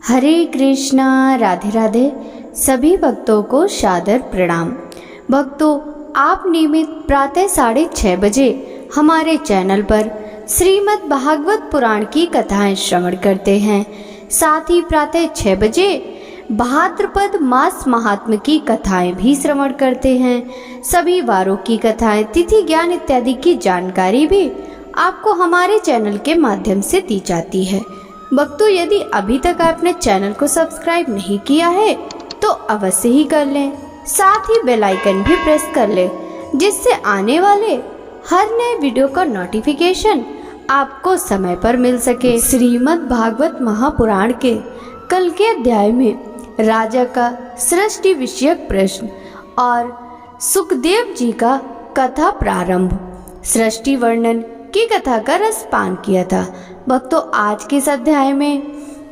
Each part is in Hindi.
हरे कृष्णा, राधे राधे। सभी भक्तों को सादर प्रणाम। भक्तों, आप नियमित प्रातः 6:30 बजे हमारे चैनल पर श्रीमद् भागवत पुराण की कथाएं श्रवण करते हैं। साथ ही प्रातः 6 बजे भाद्रपद मास महात्म्य की कथाएं भी श्रवण करते हैं। सभी वारों की कथाएं, तिथि ज्ञान इत्यादि की जानकारी भी आपको हमारे चैनल के माध्यम से दी जाती है। भक्तों, यदि अभी तक आपने चैनल को सब्सक्राइब नहीं किया है तो अवश्य ही कर लें। साथ ही बेल आइकन भी प्रेस कर लें, जिससे आने वाले हर नए वीडियो का नोटिफिकेशन आपको समय पर मिल सके। श्रीमद् भागवत महापुराण के कल के अध्याय में राजा का सृष्टि विषयक प्रश्न और सुखदेव जी का कथा प्रारंभ, सृष्टि वर्णन की कथा का रसपान किया था। भक्तों, आज के इस अध्याय में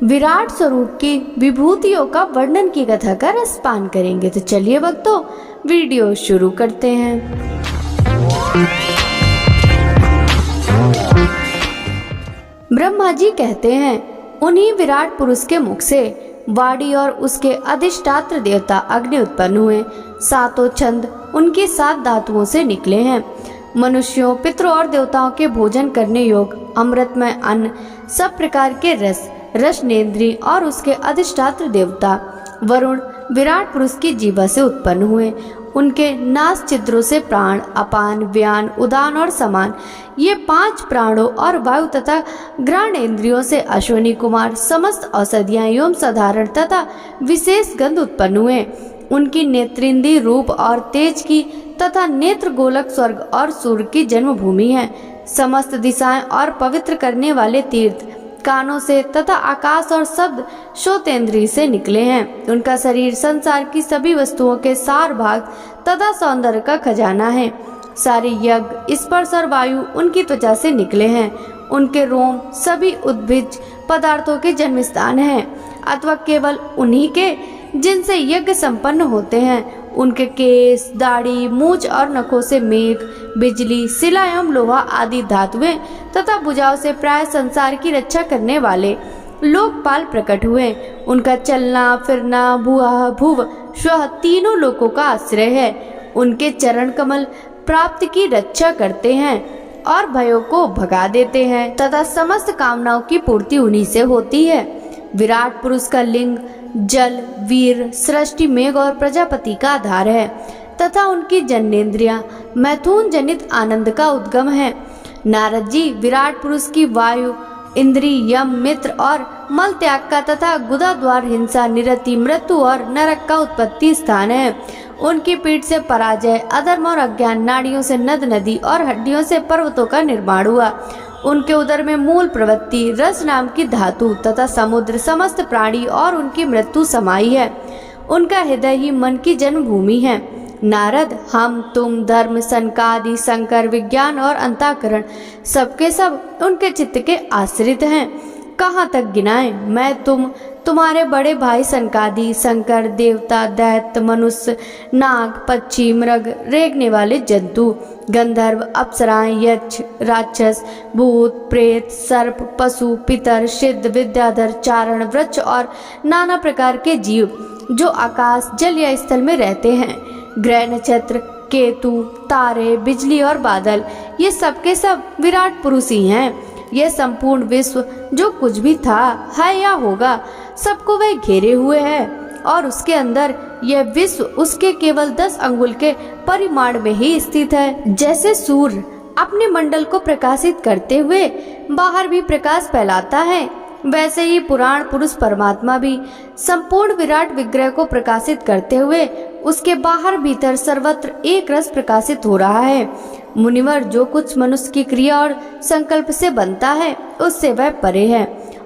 विराट स्वरूप की विभूतियों का वर्णन की कथा का रसपान करेंगे। तो चलिए भक्तों, वीडियो शुरू करते हैं। ब्रह्मा जी कहते हैं, उन्हीं विराट पुरुष के मुख से वाणी और उसके अधिष्ठात्र देवता अग्नि उत्पन्न हुए। सातों छंद उनके 7 धातुओं से निकले हैं। मनुष्यों, पितरों और देवताओं के भोजन करने योग्य अमृतमय अन्न, सब प्रकार के रस, रसनेन्द्री और उसके अधिष्ठात्र देवता वरुण विराट पुरुष की जीवा से उत्पन्न हुए। उनके नास छिद्रों से प्राण, अपान, व्यान, उदान और समान, ये 5 प्राणों और वायु तथा घ्राणेन्द्रियों से अश्विनी कुमार समस्त औषधियां एवं साधारण तथा विशेष गंध उत्पन्न हुए। उनकी नेत्रेंद्रिय रूप और तेज की तथा नेत्र गोलक स्वर्ग और सूर्य की जन्मभूमि है। समस्त दिशाएं और पवित्र करने वाले तीर्थ कानों से तथा आकाश और शब्द श्रोतेंद्रिय से निकले हैं। उनका शरीर संसार की सभी वस्तुओं के सार भाग तथा सौंदर्य का खजाना है। सारे यज्ञ, स्पर्श और वायु उनकी त्वचा से निकले हैं। उनके रोम सभी उद्भिज पदार्थों के जन्म स्थान है, अथवा केवल उन्हीं के जिनसे यज्ञ संपन्न होते हैं। उनके केस, दाढ़ी, मूछ और नखों से मेघ, बिजली, शिला एवं लोहा आदि धातुएं तथा भुजाओं से प्राय संसार की रक्षा करने वाले लोकपाल प्रकट हुए। उनका चलना फिरना भुआ भुव स्व तीनों लोकों का आश्रय है। उनके चरण कमल प्राप्ति की रक्षा करते हैं और भयों को भगा देते हैं तथा समस्त कामनाओं की पूर्ति उन्हीं से होती है। विराट पुरुष का लिंग जल, वीर, सृष्टि, मेघ और प्रजापति का आधार है तथा उनकी जन्नेन्द्रियां मैथुन जनित आनंद का उद्गम है। नारद जी विराट पुरुष की वायु, इंद्री, यम, मित्र और मल त्याग का तथा गुदा द्वार, हिंसा, निरति, मृत्यु और नरक का उत्पत्ति स्थान है। उनकी पीठ से पराजय, अधर्म और अज्ञान, नाड़ियों से नद नदी और हड्डियों से पर्वतों का निर्माण हुआ। उनके उदर में मूल प्रवृत्ति, रस नाम की धातु तथा समुद्र, समस्त प्राणी और उनकी मृत्यु समाई है। उनका हृदय ही मन की जन्मभूमि है। नारद, हम, तुम, धर्म, सनकादि, शंकर, विज्ञान और अंतःकरण सबके सब उनके चित्त के आश्रित हैं। कहाँ तक गिनाएं? मैं, तुम, तुम्हारे बड़े भाई सनकादि, शंकर, देवता, दैत्य, मनुष्य, नाग, पक्षी, मृग, रेंगने वाले जंतु, गंधर्व, अप्सराएं, यक्ष, राक्षस, भूत, प्रेत, सर्प, पशु, पितर, सिद्ध, विद्याधर, चारण, वृक्ष और नाना प्रकार के जीव जो आकाश, जल या स्थल में रहते हैं, ग्रह, नक्षत्र, केतु, तारे, बिजली और बादल, ये सबके सब विराट पुरुष ही हैं। यह संपूर्ण विश्व जो कुछ भी था, है या होगा, सबको वह घेरे हुए है और उसके अंदर यह विश्व उसके केवल 10 अंगुल के परिमाण में ही स्थित है। जैसे सूर्य अपने मंडल को प्रकाशित करते हुए बाहर भी प्रकाश फैलाता है, वैसे ही पुराण पुरुष परमात्मा भी संपूर्ण विराट विग्रह को प्रकाशित करते हुए उसके बाहर भीतर सर्वत्र एक रस प्रकाशित हो रहा है। मुनिवर, जो कुछ मनुष्य की क्रिया और संकल्प से बनता है उससे वह परे है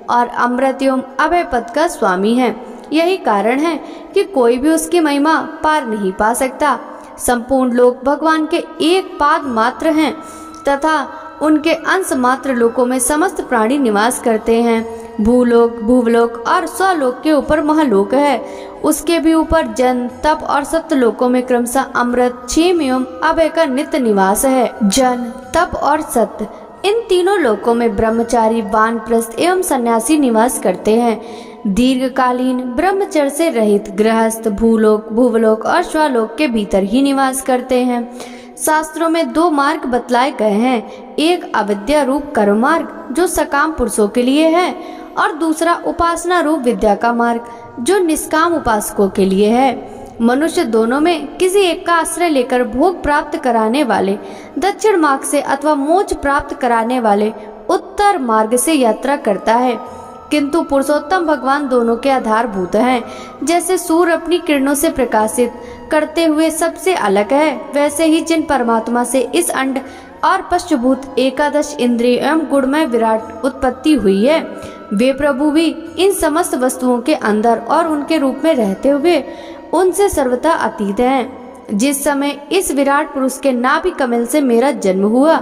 और अमृत एवं अभय पद का स्वामी है। यही कारण है कि कोई भी उसकी महिमा पार नहीं पा सकता। संपूर्ण लोक भगवान के एक पाद मात्र हैं तथा उनके अंश मात्र लोकों में समस्त प्राणी निवास करते हैं। भूलोक, भूवलोक और स्वलोक के ऊपर महालोक है। उसके भी ऊपर जन, तप और सत्य लोकों में क्रमशः अमृत, क्षेम एवं अभय का नित्य निवास है। जन, तप और सत्य इन तीनों लोकों में ब्रह्मचारी, वानप्रस्थ एवं सन्यासी निवास करते हैं। दीर्घकालीन ब्रह्मचर्य से रहित गृहस्थ भूलोक, भुवलोक और श्वालोक के भीतर ही निवास करते हैं। शास्त्रों में 2 मार्ग बतलाए गए हैं, एक अविद्या रूप कर्म मार्ग जो सकाम पुरुषों के लिए है, और दूसरा उपासना रूप विद्या का मार्ग जो निष्काम उपासकों के लिए है। मनुष्य दोनों में किसी एक का आश्रय लेकर भोग प्राप्त कराने वाले दक्षिण मार्ग से अथवा मोक्ष प्राप्त कराने वाले उत्तर मार्ग से यात्रा करता है, किंतु पुरुषोत्तम भगवान दोनों के आधारभूत हैं। जैसे सूर्य अपनी किरणों से प्रकाशित करते हुए सबसे अलग है, वैसे ही जिन परमात्मा से इस अंड और पश्चभूत 11 इंद्रिय एवं गुणमय विराट उत्पत्ति हुई है, वे प्रभु भी इन समस्त वस्तुओं के अंदर और उनके रूप में रहते हुए उनसे सर्वथा अतीत हैं। जिस समय इस विराट पुरुष के नाभि कमल से मेरा जन्म हुआ,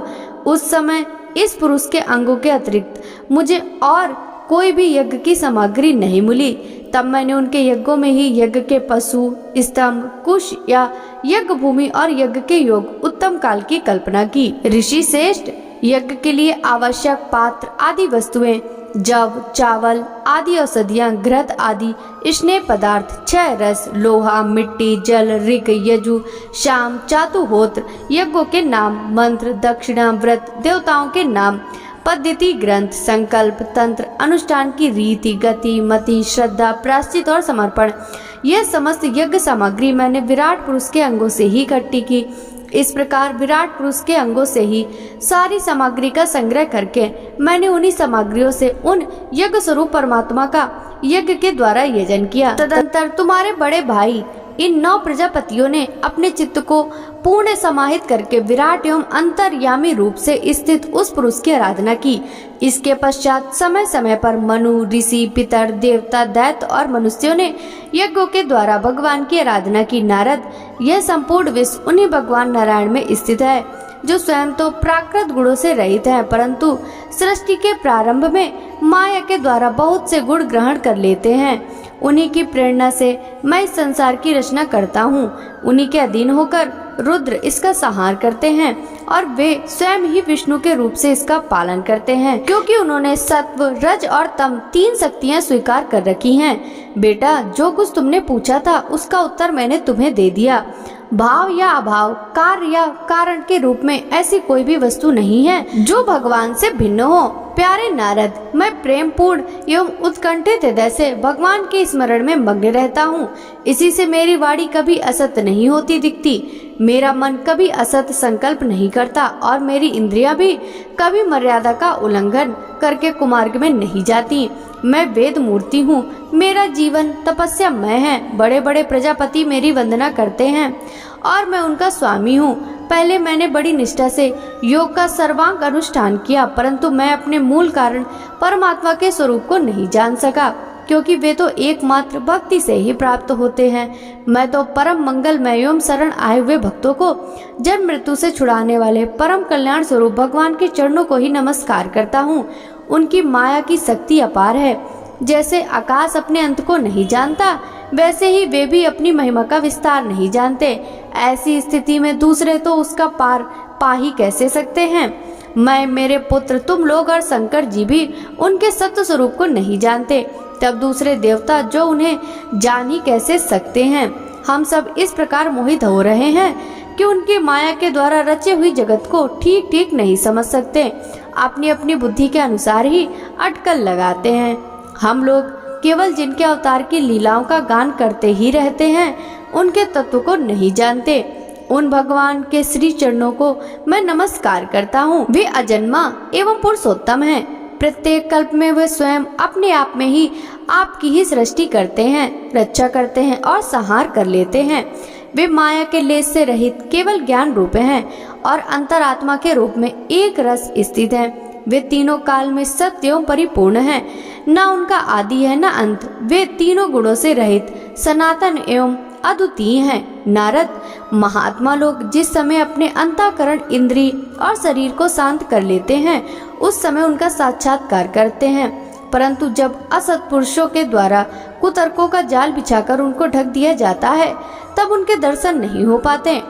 उस समय इस पुरुष के अंगों के अतिरिक्त मुझे और कोई भी यज्ञ की सामग्री नहीं मिली। तब मैंने उनके यज्ञों में ही यज्ञ के पशु, स्तंभ, कुश या यज्ञ भूमि और यज्ञ के योग उत्तम काल की कल्पना की। ऋषि श्रेष्ठ, यज्ञ के लिए आवश्यक पात्र आदि वस्तुएं जव, चावल आदि औषधियां, घृत आदि स्नेह पदार्थ, 6 रस, लोहा, मिट्टी, जल, ऋग, यजु, शाम, चातुहोत्र, यज्ञों के नाम, मंत्र, दक्षिणा, व्रत, देवताओं के नाम, पद्धति, ग्रंथ, संकल्प, तंत्र, अनुष्ठान की रीति, गति, मति, श्रद्धा, प्रायश्चित और समर्पण, यह समस्त यज्ञ सामग्री मैंने विराट पुरुष के अंगों से ही इकट्ठी की। इस प्रकार विराट पुरुष के अंगों से ही सारी सामग्री का संग्रह करके मैंने उन्हीं सामग्रियों से उन यज्ञ स्वरूप परमात्मा का यज्ञ के द्वारा यजन किया। तदंतर तुम्हारे बड़े भाई इन 9 प्रजापतियों ने अपने चित्त को पूर्ण समाहित करके विराट एवं अंतर्यामी रूप से स्थित उस पुरुष की आराधना की। इसके पश्चात समय समय पर मनु, ऋषि, पितर, देवता, दैत्य और मनुष्यों ने यज्ञों के द्वारा भगवान की आराधना की। नारद, यह संपूर्ण विश्व उन्हीं भगवान नारायण में स्थित है, जो स्वयं तो प्राकृत गुणों से रहित है, परंतु सृष्टि के प्रारंभ में माया के द्वारा बहुत से गुण ग्रहण कर लेते हैं। उन्हीं की प्रेरणा से मैं इस संसार की रचना करता हूँ। उन्हीं के अधीन होकर रुद्र इसका संहार करते हैं और वे स्वयं ही विष्णु के रूप से इसका पालन करते हैं, क्योंकि उन्होंने सत्व, रज और तम 3 शक्तियाँ स्वीकार कर रखी हैं। बेटा, जो कुछ तुमने पूछा था उसका उत्तर मैंने तुम्हें दे दिया। भाव या अभाव, कार्य या कारण के रूप में ऐसी कोई भी वस्तु नहीं है जो भगवान से भिन्न हो। प्यारे नारद, मैं प्रेम पूर्ण एवं उत्कंठित हृदय से भगवान के स्मरण में मग्न रहता हूँ। इसी से मेरी वाणी कभी असत्य नहीं होती दिखती, मेरा मन कभी असत्य संकल्प नहीं करता और मेरी इंद्रियां भी कभी मर्यादा का उल्लंघन करके कुमार्ग में नहीं जाती। मैं वेद मूर्ति हूँ, मेरा जीवन तपस्यामय है। बड़े बड़े प्रजापति मेरी वंदना करते हैं और मैं उनका स्वामी हूँ। पहले मैंने बड़ी निष्ठा से योग का सर्वांग अनुष्ठान किया, परंतु मैं अपने मूल कारण परमात्मा के स्वरूप को नहीं जान सका, क्योंकि वे तो एकमात्र भक्ति से ही प्राप्त होते हैं। मैं तो परम मंगलमय एवं शरण आए हुए भक्तों को जन्म मृत्यु से छुड़ाने वाले परम कल्याण स्वरूप भगवान के चरणों को ही नमस्कार करता हूँ। उनकी माया की शक्ति अपार है। जैसे आकाश अपने अंत को नहीं जानता, वैसे ही वे भी अपनी महिमा का विस्तार नहीं जानते। ऐसी स्थिति में दूसरे तो उसका पार पा ही कैसे सकते हैं। मैं, मेरे पुत्र, तुम लोग और शंकर जी भी उनके सत्य स्वरूप को नहीं जानते, तब दूसरे देवता जो उन्हें जान ही कैसे सकते हैं। हम सब इस प्रकार मोहित हो रहे हैं कि उनकी माया के द्वारा रचे हुई जगत को ठीक ठीक नहीं समझ सकते। अपनी अपनी बुद्धि के अनुसार ही अटकल लगाते हैं। हम लोग केवल जिनके अवतार की लीलाओं का गान करते ही रहते हैं, उनके तत्व को नहीं जानते। उन भगवान के श्री चरणों को मैं नमस्कार करता हूँ। वे अजन्मा एवं पुरुषोत्तम हैं। प्रत्येक कल्प में वे स्वयं अपने आप में ही आपकी ही सृष्टि करते हैं, रक्षा करते हैं और संहार कर लेते हैं। वे माया के लेस से रहित केवल ज्ञान रूप हैं और अंतरात्मा के रूप में एक रस स्थित हैं। वे तीनों काल में सत्य एवं परिपूर्ण हैं, न उनका आदि है न अंत। वे तीनों गुणों से रहित सनातन एवं अद्वितीय हैं। नारद, महात्मा लोग जिस समय अपने अंतःकरण, इंद्रिय और शरीर को शांत कर लेते हैं, उस समय उनका साक्षात्कार करते हैं, परंतु जब असत पुरुषों के द्वारा कुतर्कों का जाल बिछाकर उनको ढक दिया जाता है, तब उनके दर्शन नहीं हो पाते।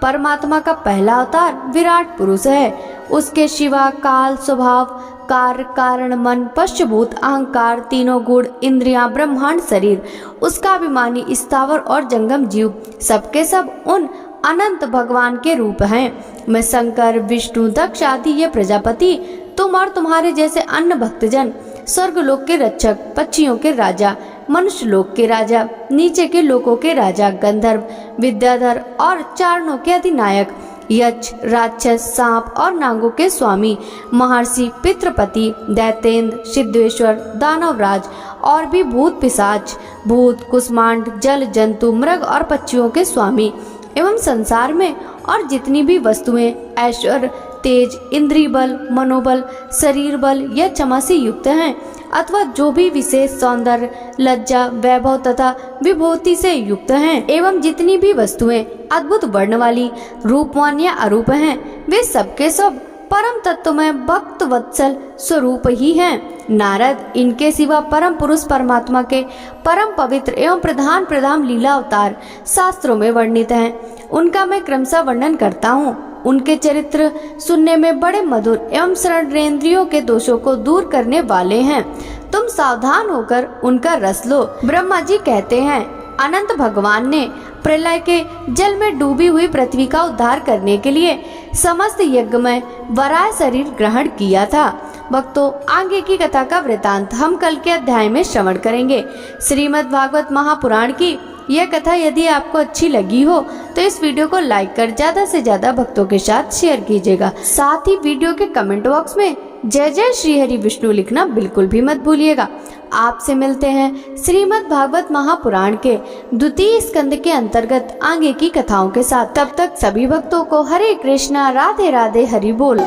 परमात्मा का पहला अवतार विराट पुरुष है। उसके शिवा, काल, स्वभाव, कार्य कारण मन पश्चभूत अहंकार तीनों गुण इंद्रियां ब्रह्मांड शरीर उसका अभिमानी स्थावर और जंगम जीव सबके सब उन अनंत भगवान के रूप हैं। मैं शंकर विष्णु दक्ष आदि ये प्रजापति तुम और तुम्हारे जैसे अन्य भक्तजन स्वर्ग लोक के रक्षक पक्षियों के राजा मनुष्य लोक के राजा नीचे के लोकों के राजा गंधर्व विद्याधर और चारणों के अधिनायक यक्ष राक्षस सांप और नागों के स्वामी महर्षि पितृपति दैतेंद्र सिद्धेश्वर दानवराज और भी भूत पिशाच भूत कुष्मांड जल जंतु मृग और पक्षियों के स्वामी एवं संसार में और जितनी भी वस्तुएं ऐश्वर्य तेज इंद्रिय बल मनोबल शरीर बल या क्षमा से युक्त हैं अथवा जो भी विशेष सौंदर्य लज्जा वैभव तथा विभूति से युक्त हैं एवं जितनी भी वस्तुएं अद्भुत वर्ण वाली रूपवान या अरूप हैं वे सबके सब परम तत्व में भक्त वत्सल स्वरूप ही हैं। नारद इनके सिवा परम पुरुष परमात्मा के परम पवित्र एवं प्रधान प्रधान लीला अवतार शास्त्रों में वर्णित हैं। उनका मैं क्रमशः वर्णन करता हूँ। उनके चरित्र सुनने में बड़े मधुर एवं श्रवणेंद्रियों के दोषों को दूर करने वाले हैं। तुम सावधान होकर उनका रस लो। ब्रह्मा जी कहते हैं अनंत भगवान ने प्रलय के जल में डूबी हुई पृथ्वी का उद्धार करने के लिए समस्त यज्ञ में वराह शरीर ग्रहण किया था। भक्तों आगे की कथा का वृतांत हम कल के अध्याय में श्रवण करेंगे। श्रीमद् भागवत महापुराण की यह कथा यदि आपको अच्छी लगी हो तो इस वीडियो को लाइक कर ज्यादा से ज्यादा भक्तों के साथ शेयर कीजिएगा। साथ ही वीडियो के कमेंट बॉक्स में जय जय श्री हरि विष्णु लिखना बिल्कुल भी मत भूलिएगा। आपसे मिलते हैं श्रीमद् भागवत महापुराण के द्वितीय स्कंद के अंतर्गत आगे की कथाओं के साथ। तब तक सभी भक्तों को हरे कृष्णा राधे राधे हरि बोल।